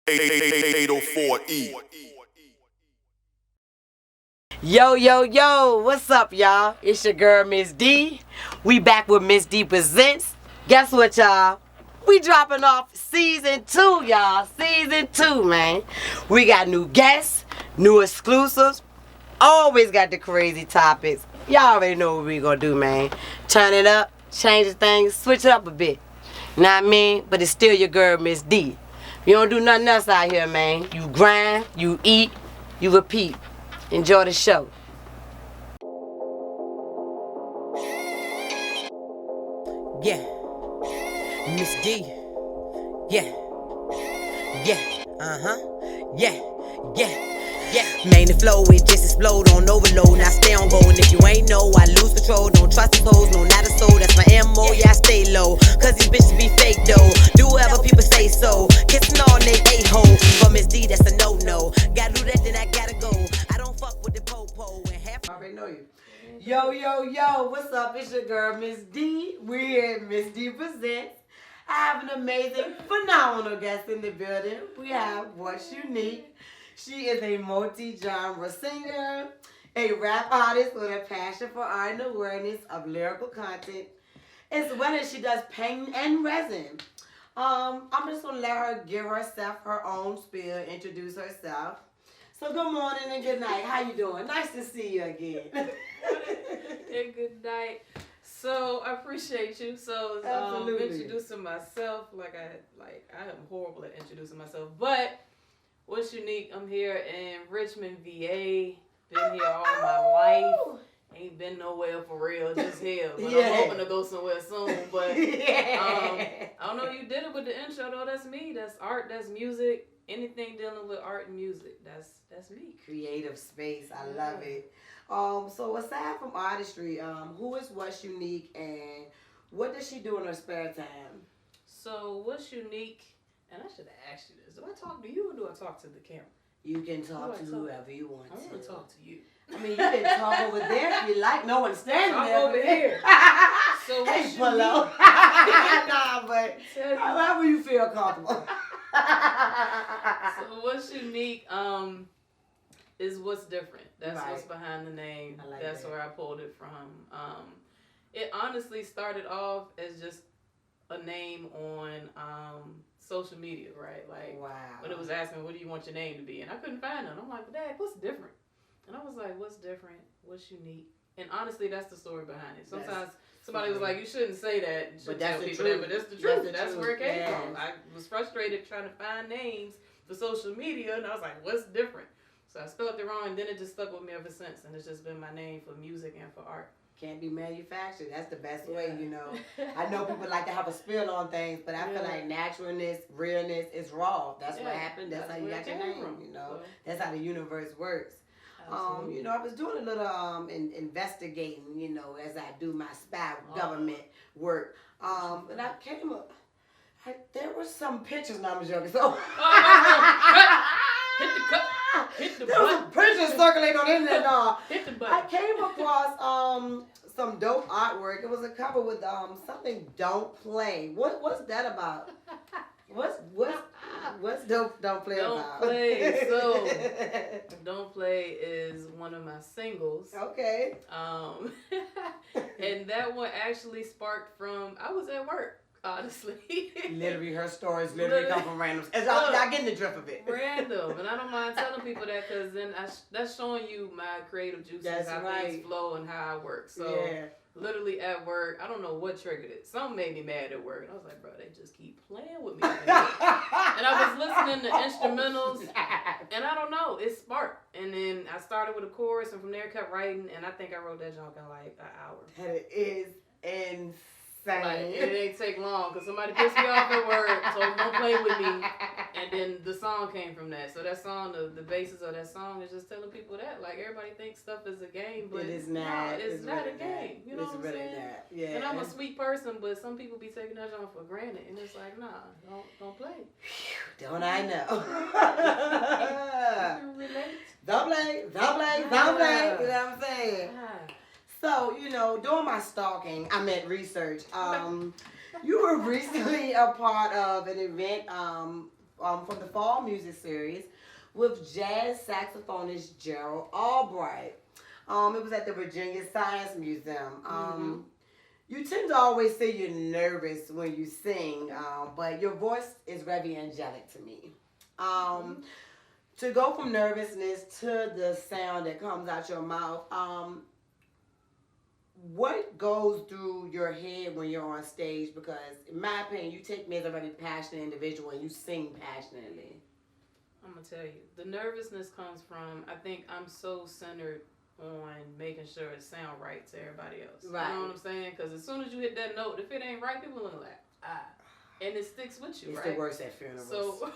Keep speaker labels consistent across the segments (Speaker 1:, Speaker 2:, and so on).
Speaker 1: 804E.
Speaker 2: Yo, yo, yo, what's up, y'all? It's your girl, Miss D. We back with Miss D Presents. Guess what, y'all? We dropping off season 2, y'all. Season 2, man. We got new guests, new exclusives. Always got the crazy topics. Y'all already know what we gonna do, man. Turn it up, change the things, switch it up a bit. Know what I mean? But it's still your girl, Miss D. You don't do nothing else out here, man. You grind, you eat, you repeat. Enjoy the show.
Speaker 3: Yeah, Miss D. Yeah, yeah, yeah. Main the flow, it just explode on overload. Now stay on go, and if you ain't know, I lose control. Don't trust these hoes, no, not a soul. That's my MO, yeah, I stay low. Cause these bitches be fake though. Do whatever people say so. Kissing all they a-hole. For Miss D, that's a no-no. Gotta do that, then I gotta go. I don't fuck with the po-po. And half
Speaker 2: I already know you. Yo, yo, yo, what's up? It's your girl, Miss D. We're here at Miss D Presents. I have an amazing, phenomenal guest in the building. We have Wutzunique. She is a multi-genre singer, a rap artist with a passion for art and awareness of lyrical content, as well as she does paint and resin. I'm just gonna let her give herself her own spiel, introduce herself. So good morning and good night. How you doing? Nice to see you again.
Speaker 4: And good night. So I appreciate you. So
Speaker 2: Absolutely.
Speaker 4: introducing myself, I am horrible at introducing myself, but Wutzunique, I'm here in Richmond, VA. Been here all my life. Ain't been nowhere for real, just here. But
Speaker 2: Yeah.
Speaker 4: I'm hoping to go somewhere soon. But
Speaker 2: Yeah.
Speaker 4: I don't know, you did it with the intro though. That's me. That's art. That's music. Anything dealing with art and music. That's me.
Speaker 2: Creative space. I love it. So aside from artistry, who is Wutzunique and what does she do in her spare time?
Speaker 4: So Wutzunique, and I should have asked you this. Do I talk to you or do I talk to the camera?
Speaker 2: You can talk to
Speaker 4: Who do I talk?
Speaker 2: whoever you want
Speaker 4: I want
Speaker 2: to.
Speaker 4: to talk to you.
Speaker 2: I mean, you can talk over there if you like. No one's standing
Speaker 4: Talk
Speaker 2: there.
Speaker 4: over here. So
Speaker 2: Hey,
Speaker 4: Wutzunique.
Speaker 2: Pullo. Nah, but
Speaker 4: Tell you.
Speaker 2: however you feel comfortable.
Speaker 4: So Wutzunique is what's different. That's
Speaker 2: Right.
Speaker 4: what's behind the name.
Speaker 2: I like
Speaker 4: That's
Speaker 2: that.
Speaker 4: where I pulled it from. It honestly started off as just a name on social media, right? Like
Speaker 2: Wow.
Speaker 4: when it was asking, what do you want your name to be? And I couldn't find none. I'm like, but Dad, what's different? And I was like, what's different? What's unique? And honestly, that's the story behind it. Sometimes somebody was like, you shouldn't say that. You shouldn't
Speaker 2: that's
Speaker 4: tell
Speaker 2: the
Speaker 4: people
Speaker 2: truth.
Speaker 4: that, but that's the
Speaker 2: That's
Speaker 4: truth.
Speaker 2: the
Speaker 4: That's
Speaker 2: truth.
Speaker 4: where it came
Speaker 2: Yes.
Speaker 4: from. I was frustrated trying to find names for social media, and I was like, what's different? So I spelled it wrong, and then it just stuck with me ever since. And it's just been my name for music and for art.
Speaker 2: Can't be manufactured. That's the best way, you know. I know people like to have a spin on things, but I feel like naturalness, realness is raw. That's what
Speaker 4: Yeah,
Speaker 2: happened. That's how you
Speaker 4: where
Speaker 2: got
Speaker 4: it
Speaker 2: your
Speaker 4: came
Speaker 2: name,
Speaker 4: from.
Speaker 2: you know.
Speaker 4: So,
Speaker 2: That's how the universe works.
Speaker 4: absolutely.
Speaker 2: You know, I was doing a little investigating, you know, as I do my spy government work. And I came up, there were some pictures, no, I'm joking. So,
Speaker 4: Hit the cut. Hit the
Speaker 2: there was some pictures circulating on the internet.
Speaker 4: Hit the
Speaker 2: I
Speaker 4: button.
Speaker 2: came across some dope artwork. It was a cover with something "Don't Play." What's that about? What's dope? Don't play
Speaker 4: Don't
Speaker 2: about.
Speaker 4: Play. So, Don't Play is one of my singles.
Speaker 2: Okay.
Speaker 4: And that one actually sparked from, I was at work, honestly.
Speaker 2: Literally, her stories literally come from random. I get in the drift of it.
Speaker 4: Random. And I don't mind telling people that because then that's showing you my creative juices,
Speaker 2: That's
Speaker 4: how
Speaker 2: right.
Speaker 4: things flow and how I work. So,
Speaker 2: Yeah.
Speaker 4: literally at work, I don't know what triggered it. Something made me mad at work. And I was like, bro, they just keep playing with me. And I was listening to instrumentals, and I don't know, it sparked. And then I started with a chorus, and from there kept writing, and I think I wrote that junk in like an hour.
Speaker 2: That is insane.
Speaker 4: Like, it didn't take long, because somebody pissed me off at work, told me don't play with me, and then the song came from that. So that song, the basis of that song is just telling people that. Like, everybody thinks stuff is a game, but
Speaker 2: It is not.
Speaker 4: No, it's not
Speaker 2: really
Speaker 4: a game. You know
Speaker 2: it's
Speaker 4: what I'm
Speaker 2: really
Speaker 4: saying?
Speaker 2: not. Yeah.
Speaker 4: And I'm a sweet person, but some people be taking that junk for granted, and it's like, nah, don't play.
Speaker 2: Don't I know?
Speaker 4: You can relate.
Speaker 2: Don't play. Don't play. Don't play. You know what I'm saying?
Speaker 4: Ah.
Speaker 2: So, you know, doing my stalking, I meant research. You were recently a part of an event from the Fall Music Series with jazz saxophonist Gerald Albright. It was at the Virginia Science Museum. You tend to always say you're nervous when you sing, but your voice is very angelic to me. To go from nervousness to the sound that comes out your mouth, what goes through your head when you're on stage? Because in my opinion, you take me as a very passionate individual and you sing passionately.
Speaker 4: I'm going to tell you, the nervousness comes from, I think I'm so centered on making sure it sound right to everybody else.
Speaker 2: Right.
Speaker 4: You know what I'm saying? Because as soon as you hit that note, if it ain't right, people are like, ah. And it sticks with you,
Speaker 2: it's
Speaker 4: right?
Speaker 2: It's the worst at funerals.
Speaker 4: So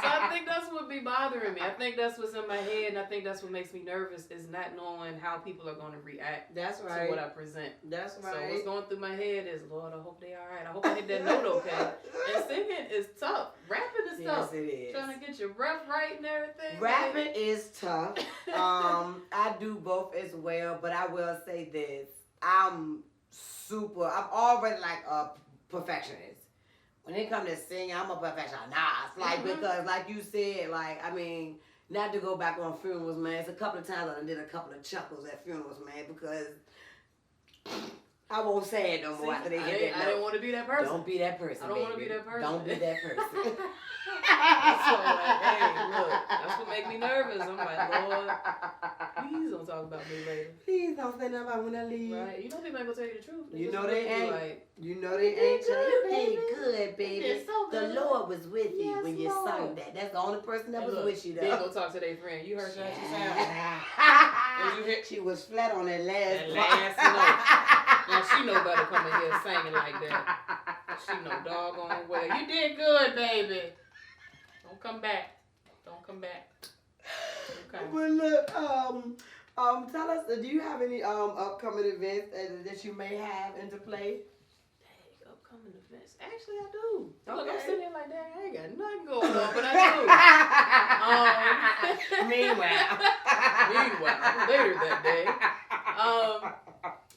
Speaker 4: I think that's what be bothering me. I think that's what's in my head, and I think that's what makes me nervous is not knowing how people are going to react
Speaker 2: that's right.
Speaker 4: to what I present.
Speaker 2: That's right.
Speaker 4: So what's going through my head is, Lord, I hope they all right. I hope I hit that note okay. And singing is tough. Rapping is tough.
Speaker 2: Yes, it is.
Speaker 4: Trying to get your breath right and everything.
Speaker 2: Rapping is tough. I do both as well, but I will say this. I'm already like a perfectionist. When it comes to singing, I'm a perfectionist. Like, because like you said, like, I mean, not to go back on funerals, man. It's a couple of times I did a couple of chuckles at funerals, man, because I won't say it no more after they hit that note.
Speaker 4: I didn't want to be that person.
Speaker 2: Don't be that person,
Speaker 4: I don't want to be that person.
Speaker 2: Don't be that person.
Speaker 4: So like, hey, look, that's what make me nervous. I'm like, Lord, please don't talk about me later.
Speaker 2: Please don't say nothing about when I leave.
Speaker 4: Right? You know people ain't gonna tell you the truth.
Speaker 2: You know they ain't.
Speaker 4: Like,
Speaker 2: you know they ain't.
Speaker 3: You did good, baby.
Speaker 2: did so good.
Speaker 3: The Lord was with you
Speaker 2: Yes,
Speaker 3: when you
Speaker 2: Lord.
Speaker 3: sung that. That's the only person that
Speaker 4: and
Speaker 3: was
Speaker 4: look,
Speaker 3: with you,
Speaker 4: Then
Speaker 3: though.
Speaker 4: go talk to their friend. You heard how she
Speaker 2: Yeah.
Speaker 4: sound?
Speaker 2: She was flat on that last
Speaker 4: note. Now she know better coming here singing like that. She know doggone well. You did good, baby. Don't come back. Don't come back. Okay.
Speaker 2: But look, tell us, do you have any upcoming events that you may have into play?
Speaker 4: Dang, upcoming events. Actually, I do. Look, I'm
Speaker 2: Okay.
Speaker 4: sitting here like, dang, I ain't got nothing going on, but I do. Meanwhile, later that day,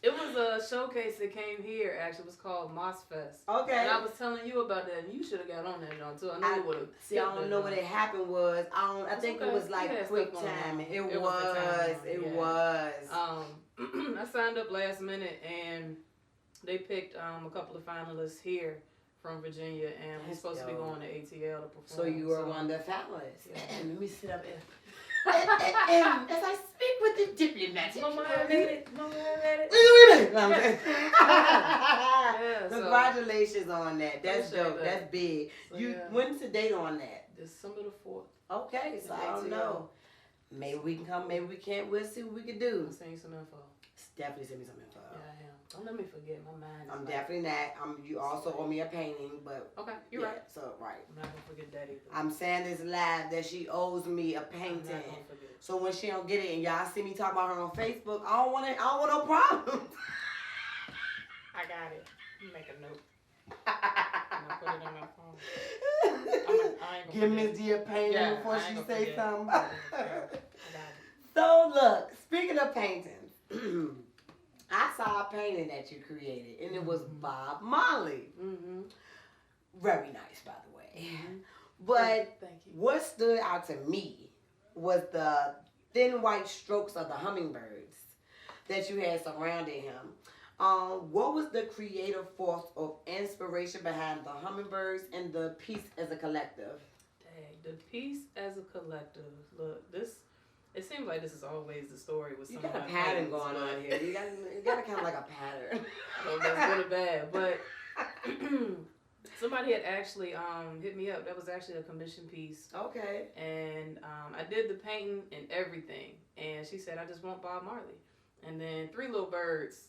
Speaker 4: it was a showcase that came here. Actually, it was called Moss Fest.
Speaker 2: Okay.
Speaker 4: And I was telling you about that, and you should have got on that, John, too. I know you would have.
Speaker 2: See, I don't know what had happened was. I think
Speaker 4: okay.
Speaker 2: it was like
Speaker 4: Yeah,
Speaker 2: quick
Speaker 4: stuff going on.
Speaker 2: timing. It
Speaker 4: It
Speaker 2: was.
Speaker 4: was the
Speaker 2: It
Speaker 4: timing,
Speaker 2: was.
Speaker 4: I signed up last minute, and they picked a couple of finalists here from Virginia, and we're supposed to be going to ATL to perform.
Speaker 2: So you were one of the finalists.
Speaker 4: Yeah.
Speaker 2: And let me sit up here. And as I speak with the diplomats.
Speaker 4: Mama, I made it. Mama, I made it. Yeah, so-
Speaker 2: Congratulations on that. That's
Speaker 4: Appreciate
Speaker 2: dope.
Speaker 4: that.
Speaker 2: That's big.
Speaker 4: So,
Speaker 2: You
Speaker 4: yeah.
Speaker 2: when's the date on that?
Speaker 4: December the 4th.
Speaker 2: Okay, so I don't
Speaker 4: ATL.
Speaker 2: know. Maybe we can come, maybe we can't. We'll see what we can do.
Speaker 4: I'll send you some info.
Speaker 2: Definitely send me some info.
Speaker 4: Yeah, I am. Don't let me forget. My mind is
Speaker 2: I'm
Speaker 4: like-
Speaker 2: definitely not. You also owe me a painting, but
Speaker 4: Okay, you're
Speaker 2: yeah,
Speaker 4: right.
Speaker 2: So right.
Speaker 4: I'm not going to forget that either.
Speaker 2: I'm saying this live that she owes me a
Speaker 4: I'm
Speaker 2: painting.
Speaker 4: not going to forget.
Speaker 2: So when she don't get it and y'all see me talk about her on Facebook, I don't want no problem.
Speaker 4: I got it. You make a note. And I put it on my phone. I ain't gonna
Speaker 2: Give
Speaker 4: forget.
Speaker 2: Miss D a painting
Speaker 4: Yeah,
Speaker 2: before
Speaker 4: I ain't
Speaker 2: she
Speaker 4: gonna
Speaker 2: say
Speaker 4: forget.
Speaker 2: something.
Speaker 4: I got it.
Speaker 2: So look, speaking of paintings, I saw a painting that you created and it was Bob Marley.
Speaker 4: Mm-hmm.
Speaker 2: Very nice, by the way. But
Speaker 4: Thank you.
Speaker 2: what stood out to me was the thin white strokes of the hummingbirds that you had surrounding him. What was the creative force of inspiration behind the hummingbirds and the piece as a collective?
Speaker 4: Dang, the piece as a collective. Look, this. It seems like this is always the story with
Speaker 2: You
Speaker 4: some
Speaker 2: got
Speaker 4: of
Speaker 2: a
Speaker 4: my
Speaker 2: pattern
Speaker 4: paintings,
Speaker 2: going
Speaker 4: but-
Speaker 2: on here. You got a kind of like a pattern.
Speaker 4: I don't know if that's good or bad, but somebody had actually hit me up. That was actually a commission piece.
Speaker 2: Okay.
Speaker 4: And I did the painting and everything. And she said, I just want Bob Marley. And then 3 little birds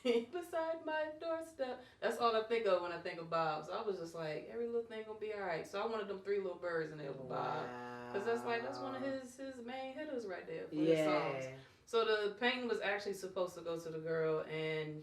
Speaker 4: beside my doorstep. That's all I think of when I think of Bob. So I was just like, every little thing gonna be all right. So I wanted them 3 little birds and they were Bob. Because that's one of his main hitters right there for his songs. So the painting was actually supposed to go to the girl, and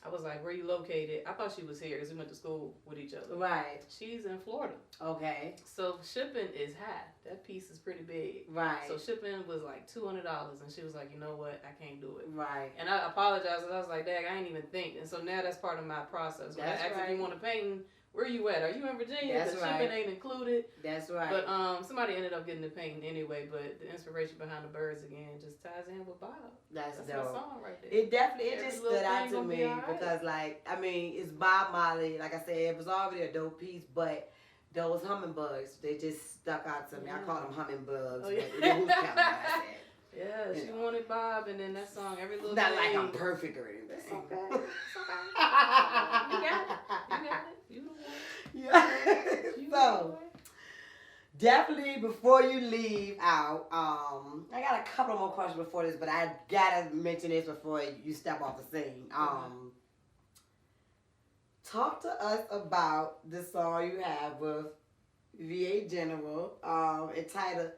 Speaker 4: I was like, where you located? I thought she was here because we went to school with each other.
Speaker 2: Right.
Speaker 4: She's in Florida.
Speaker 2: Okay.
Speaker 4: So shipping is high. That piece is pretty big.
Speaker 2: Right.
Speaker 4: So shipping was like $200, and she was like, you know what? I can't do it.
Speaker 2: Right.
Speaker 4: And I apologized, and I was like, Dad, I ain't even think. And so now that's part of my process. When
Speaker 2: That's
Speaker 4: I asked if
Speaker 2: right.
Speaker 4: you want a painting, where you at? Are you in Virginia?
Speaker 2: That's
Speaker 4: The
Speaker 2: right.
Speaker 4: shipping ain't included.
Speaker 2: That's right.
Speaker 4: But somebody ended up getting the painting anyway. But the inspiration behind the birds again just ties in with Bob.
Speaker 2: That's
Speaker 4: my
Speaker 2: dope.
Speaker 4: song right there.
Speaker 2: It definitely
Speaker 4: Every
Speaker 2: just
Speaker 4: little
Speaker 2: stood out
Speaker 4: thing
Speaker 2: to
Speaker 4: gonna be
Speaker 2: me
Speaker 4: alright.
Speaker 2: because like I mean it's Bob Marley. Like I said, it was already a dope piece, but those hummingbirds they just stuck out to me. I call them hummingbugs.
Speaker 4: Oh, yeah.
Speaker 2: But who's counting? I said.
Speaker 4: Yeah, she wanted Bob, and then that song, every little
Speaker 2: Not
Speaker 4: thing.
Speaker 2: like I'm perfect or anything.
Speaker 4: It's okay. It's okay. You got it. You got it. You the one.
Speaker 2: Yeah.
Speaker 4: You
Speaker 2: So
Speaker 4: the one.
Speaker 2: definitely before you leave out, I got a couple more questions before this, but I gotta mention this before you step off the scene. Talk to us about the song you have with VA General, entitled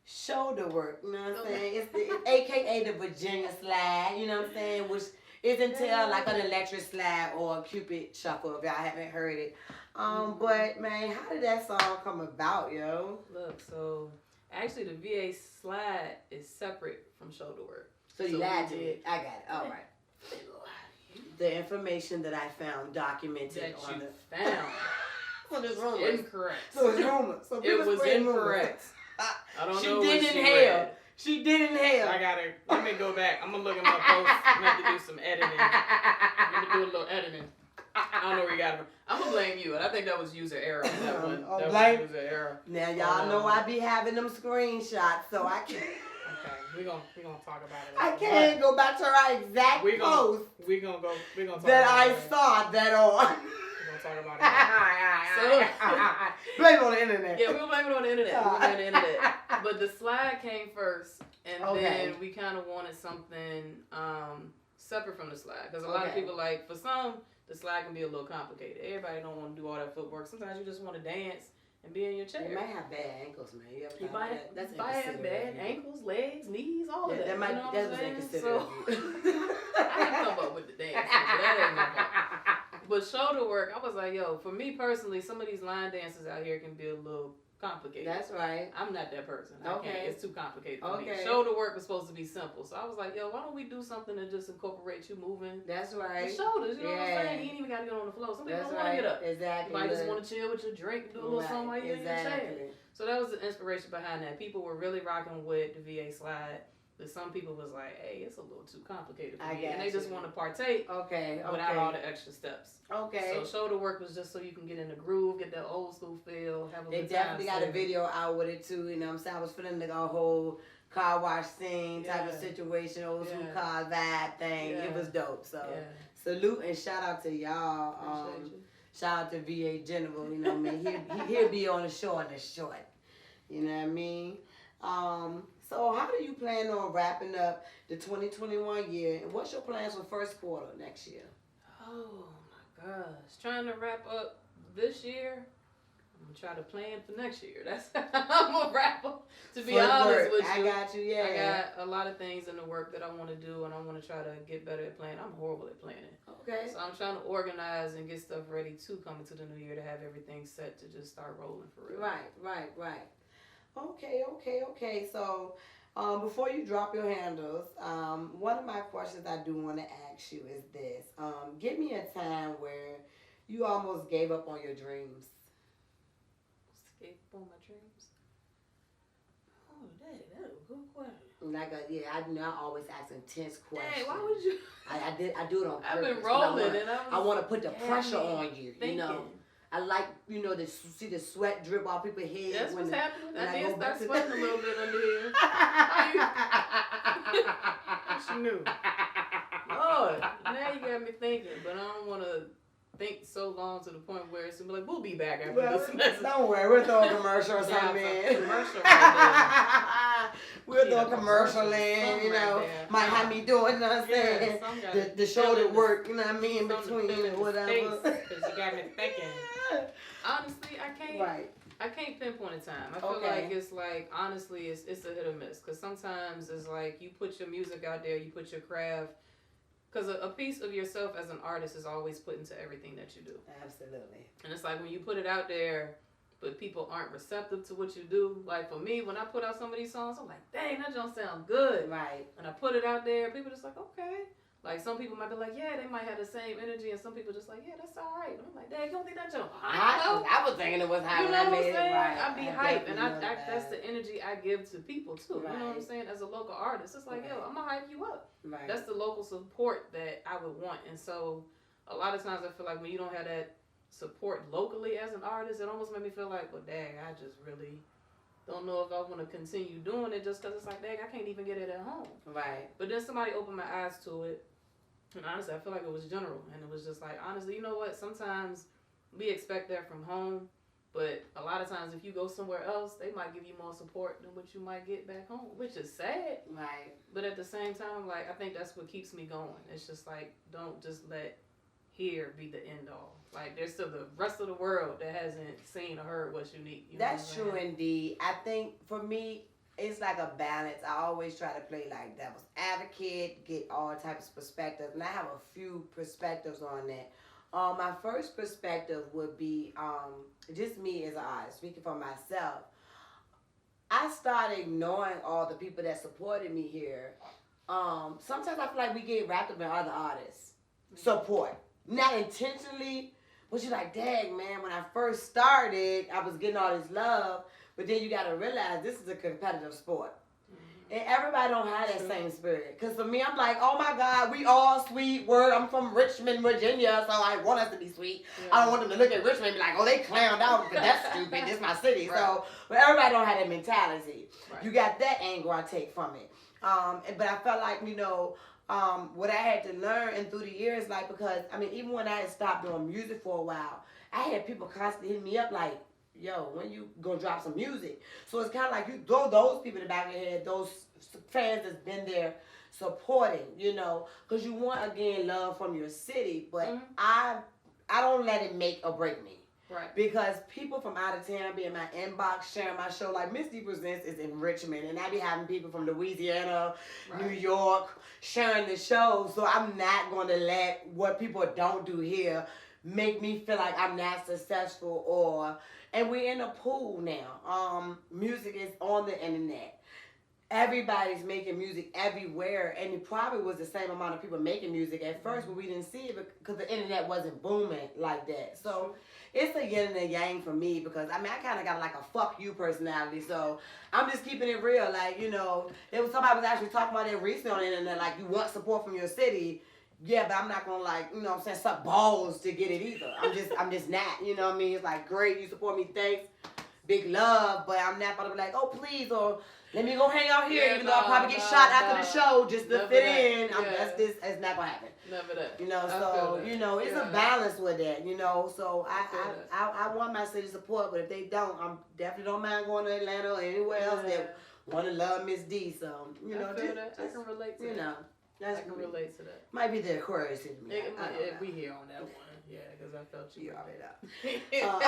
Speaker 2: Shoulder Work. You know what I'm saying? It's AKA the Virginia slide. You know what I'm saying? Which is entailed like an electric slide or a Cupid shuffle if y'all haven't heard it. But man, how did that song come about, yo?
Speaker 4: Look, so actually the VA slide is separate from shoulder work.
Speaker 2: So you
Speaker 4: we
Speaker 2: lied to
Speaker 4: did-
Speaker 2: me. I got it. All right. The information that I found documented
Speaker 4: That
Speaker 2: on
Speaker 4: you
Speaker 2: the
Speaker 4: found
Speaker 2: so there's rumors.
Speaker 4: incorrect.
Speaker 2: So it's rumors. So
Speaker 4: It
Speaker 2: people
Speaker 4: was
Speaker 2: spread rumors.
Speaker 4: incorrect. I don't
Speaker 2: She
Speaker 4: know
Speaker 2: did
Speaker 4: what she
Speaker 2: inhale.
Speaker 4: read.
Speaker 2: She did inhale.
Speaker 4: I gotta, let me go back. I'm gonna look at my post. I'm gonna have to do some editing. I'm gonna do a little editing. I don't know where you got it from. I'm gonna blame you, and I think that was user error. That one.
Speaker 2: Oh,
Speaker 4: That
Speaker 2: blame-
Speaker 4: was user error.
Speaker 2: Now y'all know I be having them screenshots, so I can't.
Speaker 4: Okay, we're gonna talk about it.
Speaker 2: I can't go back to her exact
Speaker 4: We're gonna
Speaker 2: post
Speaker 4: we're gonna talk
Speaker 2: that
Speaker 4: about
Speaker 2: I
Speaker 4: it.
Speaker 2: saw that on.
Speaker 4: We're gonna talk about it.
Speaker 2: Blame it on the internet.
Speaker 4: Yeah, we'll blame it on the internet. We'll blame it on the internet. But the slide came first, and
Speaker 2: Okay.
Speaker 4: then we kind of wanted something separate from the slide, because a lot of
Speaker 2: Okay.
Speaker 4: people like, for some, the slide can be a little complicated. Everybody don't want to do all that footwork. Sometimes you just want to dance and be in your chair.
Speaker 2: You might have bad ankles, man. You ever
Speaker 4: You
Speaker 2: thought
Speaker 4: might
Speaker 2: about that?
Speaker 4: have bad
Speaker 2: inconsiderate.
Speaker 4: ankles, legs, knees, all of
Speaker 2: Yeah,
Speaker 4: that.
Speaker 2: that might
Speaker 4: you know
Speaker 2: that
Speaker 4: what
Speaker 2: was
Speaker 4: I'm saying?
Speaker 2: inconsiderate.
Speaker 4: So, I didn't come up with the dance, but that ain't my fault. But shoulder work, I was like, yo, for me personally, some of these line dances out here can be a little complicated.
Speaker 2: That's right.
Speaker 4: I'm not that person. I
Speaker 2: Okay.
Speaker 4: can't. It's too complicated for me.
Speaker 2: Okay.
Speaker 4: Shoulder work was supposed to be simple. So I was like, yo, why don't we do something that just incorporates you moving
Speaker 2: That's right.
Speaker 4: the shoulders? You know what I'm
Speaker 2: Yeah.
Speaker 4: saying? You ain't even got to get on the floor. Some people
Speaker 2: That's
Speaker 4: don't want to
Speaker 2: right.
Speaker 4: get up.
Speaker 2: Exactly.
Speaker 4: You might just want to chill with your drink, do a little something while you're in your chair.
Speaker 2: Exactly.
Speaker 4: So that was the inspiration behind that. People were really rocking with the VA slide. But some people was like, hey, it's a little too complicated for
Speaker 2: I
Speaker 4: me. And
Speaker 2: got
Speaker 4: they just
Speaker 2: you.
Speaker 4: want to partake
Speaker 2: Okay.
Speaker 4: without all the extra steps.
Speaker 2: Okay.
Speaker 4: So shoulder work was just so you can get in the groove, get that old school feel, have a
Speaker 2: They
Speaker 4: good
Speaker 2: definitely
Speaker 4: time.
Speaker 2: got a video out with it too. You know what I'm saying? I was feeling like a whole car wash scene type of
Speaker 4: Yeah.
Speaker 2: situation, old school
Speaker 4: Yeah.
Speaker 2: car vibe thing. It
Speaker 4: Yeah.
Speaker 2: was dope. So
Speaker 4: Yeah.
Speaker 2: salute and shout out to y'all.
Speaker 4: Appreciate you.
Speaker 2: Shout out to VA General. You know what I mean? He'll be on the show on the short. You know what I mean? So how do you plan on wrapping up the 2021 year? And what's your plans for first quarter next year?
Speaker 4: Oh my gosh. Trying to wrap up this year. I'm gonna try to plan for next year. That's I'm gonna wrap up. To be honest with you.
Speaker 2: I got you, yeah.
Speaker 4: I got a lot of things in the work that I want to do, and I want to try to get better at planning. I'm horrible at planning.
Speaker 2: Okay.
Speaker 4: So I'm trying to organize and get stuff ready to come into the new year to have everything set to just start rolling for real.
Speaker 2: Right. Okay. So, before you drop your handles, one of my questions I do want to ask you is this. Give me a time where you almost gave up on your dreams.
Speaker 4: Escape on my dreams. Oh, that's a good question.
Speaker 2: Like, I always ask intense questions.
Speaker 4: Hey, why would you?
Speaker 2: I do it on purpose.
Speaker 4: I've been
Speaker 2: 'cause
Speaker 4: rolling and
Speaker 2: I want to put the pressure
Speaker 4: Yeah,
Speaker 2: on you.
Speaker 4: thinking.
Speaker 2: You know, I like to see the sweat drip off people's heads.
Speaker 4: That's what's happening.
Speaker 2: when
Speaker 4: I
Speaker 2: I
Speaker 4: did
Speaker 2: go back
Speaker 4: start
Speaker 2: to
Speaker 4: sweating
Speaker 2: the-
Speaker 4: a little bit under here. What you knew? Lord, now you got me thinking, but I don't want to think so long to the point where it's gonna be like, we'll be back after
Speaker 2: Well,
Speaker 4: this message.
Speaker 2: don't worry, we'll throw a commercial or
Speaker 4: Yeah,
Speaker 2: something
Speaker 4: it's a
Speaker 2: in.
Speaker 4: commercial right
Speaker 2: We'll
Speaker 4: Yeah,
Speaker 2: throw a commercial
Speaker 4: commercial,
Speaker 2: in,
Speaker 4: something
Speaker 2: you know.
Speaker 4: right there.
Speaker 2: Might have me doing, you know what I'm
Speaker 4: Yeah,
Speaker 2: saying?
Speaker 4: some gotta
Speaker 2: The shoulder
Speaker 4: fill in
Speaker 2: work, you know what I mean, in
Speaker 4: Something to
Speaker 2: between
Speaker 4: fill in
Speaker 2: and
Speaker 4: the
Speaker 2: whatever.
Speaker 4: space, 'cause you got me thinking. Honestly,
Speaker 2: Right.
Speaker 4: I can't pinpoint a time. I feel
Speaker 2: Okay.
Speaker 4: like it's like, honestly, it's a hit or miss. Because sometimes it's like you put your music out there, you put your craft. Because a piece of yourself as an artist is always put into everything that you do.
Speaker 2: Absolutely.
Speaker 4: And it's like when you put it out there, but people aren't receptive to what you do. Like for me, when I put out some of these songs, I'm like, dang, that don't sound good.
Speaker 2: Right.
Speaker 4: And I put it out there, people just like, okay. Like, some people might be like, yeah, they might have the same energy, and some people just like, yeah, that's all right. And I'm like, Dad, you don't think that jump
Speaker 2: I was thinking it was high
Speaker 4: you
Speaker 2: when
Speaker 4: know
Speaker 2: I
Speaker 4: what I'm
Speaker 2: made it.
Speaker 4: saying?
Speaker 2: Right.
Speaker 4: I be hype, and
Speaker 2: that.
Speaker 4: that's the energy I give to people too.
Speaker 2: Right.
Speaker 4: You know what I'm saying? As a local artist, it's like, yo, I'm gonna hype you up.
Speaker 2: Right.
Speaker 4: That's the local support that I would want. And so a lot of times I feel like when you don't have that support locally as an artist, it almost made me feel like, well, dang, I just really don't know if I want to continue doing it, just because it's like, dang, I can't even get it at home.
Speaker 2: Right.
Speaker 4: But then somebody opened my eyes to it. And honestly, I feel like it was general. And it was just like, honestly, you know what? Sometimes we expect that from home. But a lot of times if you go somewhere else, they might give you more support than what you might get back home, which is sad.
Speaker 2: Right.
Speaker 4: But at the same time, like, I think that's what keeps me going. It's just like, don't just let here be the end all. Like, there's still the rest of the world that hasn't seen or heard Wutzunique. You know
Speaker 2: That's true indeed. I think for me, it's like a balance. I always try to play like devil's advocate, get all types of perspectives, and I have a few perspectives on that. My first perspective would be just me as an artist, speaking for myself. I started ignoring all the people that supported me here. Sometimes I feel like we get wrapped up in other artists' support. Not intentionally, but you're like, dang, man, when I first started, I was getting all this love, but then you got to realize this is a competitive sport. And everybody don't have that same spirit. Because for me, I'm like, oh my God, we all sweet. I'm from Richmond, Virginia, so I want us to be sweet. Yeah. I don't want them to look at Richmond and be like, oh, they clowned out because that's stupid. This is my city. Right. So, but everybody don't have that mentality. Right. You got that angle I take from it. But I felt like, what I had to learn and through the years, like, because, even when I had stopped doing music for a while, I had people constantly hitting me up like, yo, when you gonna drop some music? So it's kind of like you throw those people in the back of your head, those fans that's been there supporting, because you want, again, love from your city. But I don't let it make or break me.
Speaker 4: Right.
Speaker 2: Because people from out of town be in my inbox sharing my show. Like, Miss D Presents is in Richmond, and I be having people from Louisiana, right, New York sharing the show. So I'm not going to let what people don't do here make me feel like I'm not successful. And we're in a pool now. Music is on the internet. Everybody's making music everywhere, and it probably was the same amount of people making music at first, but we didn't see it because the internet wasn't booming like that. So it's a yin and a yang for me because, I kind of got like a fuck you personality, so I'm just keeping it real. Like, it was somebody was actually talking about it recently on the internet, like, you want support from your city. Yeah, but I'm not gonna, like, suck balls to get it either. I'm just not, It's like, great, you support me, thanks, big love, but I'm not gonna be like, oh, please, or let me go hang out here, even though I'll probably get shot after the show just to fit in. That's not gonna happen.
Speaker 4: Never that.
Speaker 2: It's a balance with that, So I want my city support, but if they don't, I definitely don't mind going to Atlanta or anywhere else that want to love Miss D. So,
Speaker 4: I feel that. I can relate to that.
Speaker 2: I
Speaker 4: can relate to that.
Speaker 2: Might be the Aquarius in me.
Speaker 4: We here on that one. Yeah, because I felt you.
Speaker 2: You already know.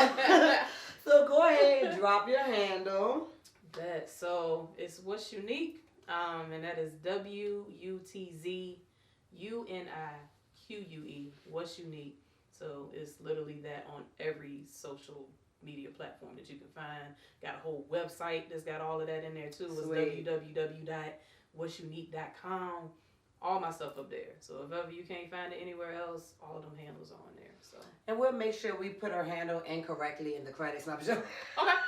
Speaker 2: So go ahead and drop your handle.
Speaker 4: So it's Wutzunique, and that is WUTZUNIQUE, Wutzunique. So it's literally that on every social media platform that you can find. Got a whole website that's got all of that in there too. It's www.wutzunique.com. All my stuff up there. So if ever you can't find it anywhere else, all of them handles are on there. So.
Speaker 2: And we'll make sure we put her handle incorrectly in the credits. I'm sure.
Speaker 4: Okay.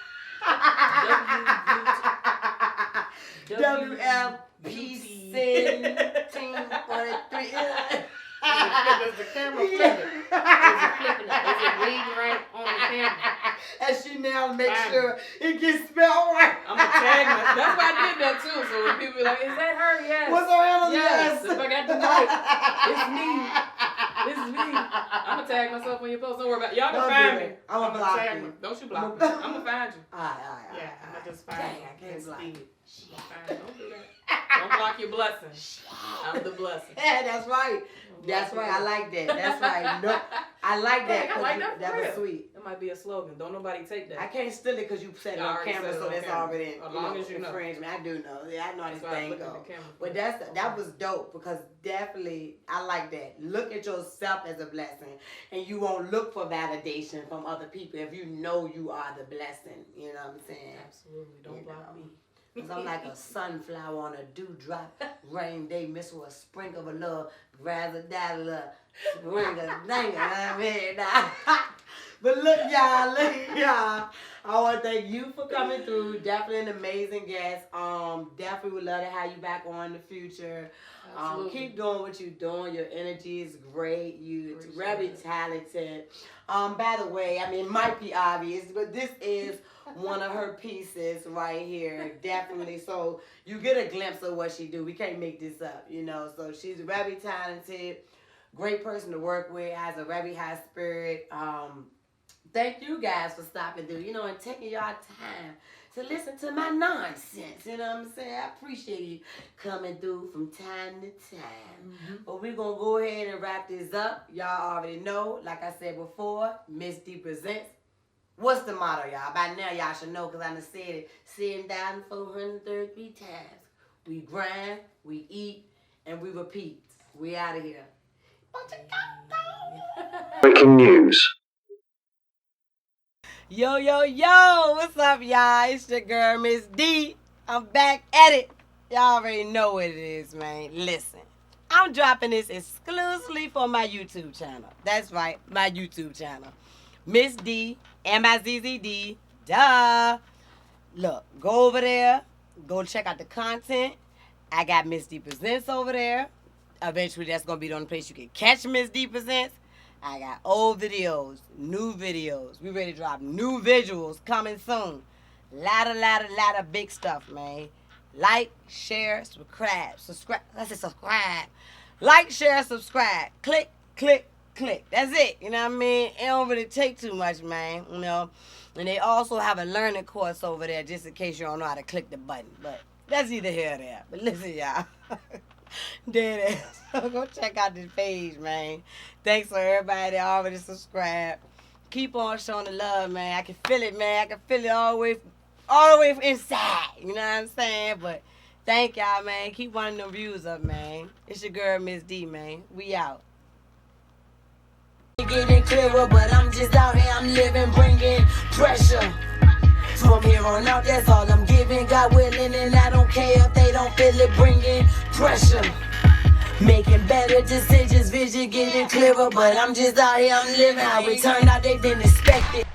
Speaker 2: WLPC 1043.
Speaker 4: Is the camera flipping? Is it flipping? Is it reading right on the camera?
Speaker 2: And she now makes sure it gets spelled right.
Speaker 4: I'm going to tag her. That's why I did that too. So when people be like, is that her? Yes.
Speaker 2: What's her handle?
Speaker 4: Yes. If I got the mic, it's me. This is me. I'm going to tag myself on your post. Don't worry about it. Y'all can find me.
Speaker 2: I'm going to block you.
Speaker 4: Don't you block me. I'm going to find you.
Speaker 2: All right.
Speaker 4: Yeah, I'm going to just find you.
Speaker 2: I can't block you.
Speaker 4: Don't do that. Don't block your blessing. I'm the blessing.
Speaker 2: Yeah, that's right. That's right. I like that. That's right. No, I like that.
Speaker 4: I like that.
Speaker 2: That was sweet.
Speaker 4: That might be a slogan. Don't nobody take that.
Speaker 2: I can't steal it because you said it on camera, so that's already
Speaker 4: as long as you know.
Speaker 2: Infringement. I do know. Yeah, I know how this thing goes. But
Speaker 4: that
Speaker 2: was dope because definitely I like that. Look at yourself as a blessing, and you won't look for validation from other people if you know you are the blessing. You know what I'm saying?
Speaker 4: Absolutely. Don't block me.
Speaker 2: Cause I'm like a sunflower on a dewdrop. Rain day mixed with a sprinkle of a little razzle dazzle, sprinkle dangle. I mean, but look, y'all. I want to thank you for coming through. Definitely an amazing guest. Definitely would love to have you back on in the future. Keep doing what you're doing. Your energy is great. You're very talented. By the way, I mean, it might be obvious, but this is one of her pieces right here. Definitely. So you get a glimpse of what she do. We can't make this up, you know. So she's very talented. Great person to work with. Has a very high spirit. Thank you guys for stopping through, you know, and taking y'all time to listen to my nonsense. You know what I'm saying? I appreciate you coming through from time to time. But we're going to go ahead and wrap this up. Y'all already know, like I said before, Mizz D presents. What's the motto, y'all? By now, y'all should know because I done said it 7,433 times. We grind, we eat, and we repeat. We out of here.
Speaker 1: Breaking news.
Speaker 2: Yo, what's up, y'all? It's your girl, Mizz D. I'm back at it. Y'all already know what it is, man. Listen, I'm dropping this exclusively for my YouTube channel. That's right, my YouTube channel. Mizz D, M-I-Z-Z-D, duh. Look, go over there. Go check out the content. I got Mizz D Presents over there. Eventually, that's going to be the only place you can catch Mizz D Presents. I got old videos, new videos. We ready to drop new visuals coming soon. Lot of big stuff, man. Like, share, subscribe. I said subscribe. Like, share, subscribe. Click. That's it. You know what I mean? It don't really take too much, man. You know? And they also have a learning course over there just in case you don't know how to click the button. But that's either here or there. But listen, y'all. There it is. Go check out this page, man. Thanks for everybody that already subscribed. Keep on showing the love, man. I can feel it, man. I can feel it all the way from inside. You know what I'm saying? But thank y'all, man. Keep running them views up, man. It's your girl, Mizz D, man. We out. Getting clearer, but I'm just out here. I'm living, bringing pressure. From here on out, that's all I'm giving. God willing, and I don't care if they don't feel it. Bringing pressure, making better decisions. Vision getting clearer, but I'm just out here. I'm living how it turned out. They didn't expect it.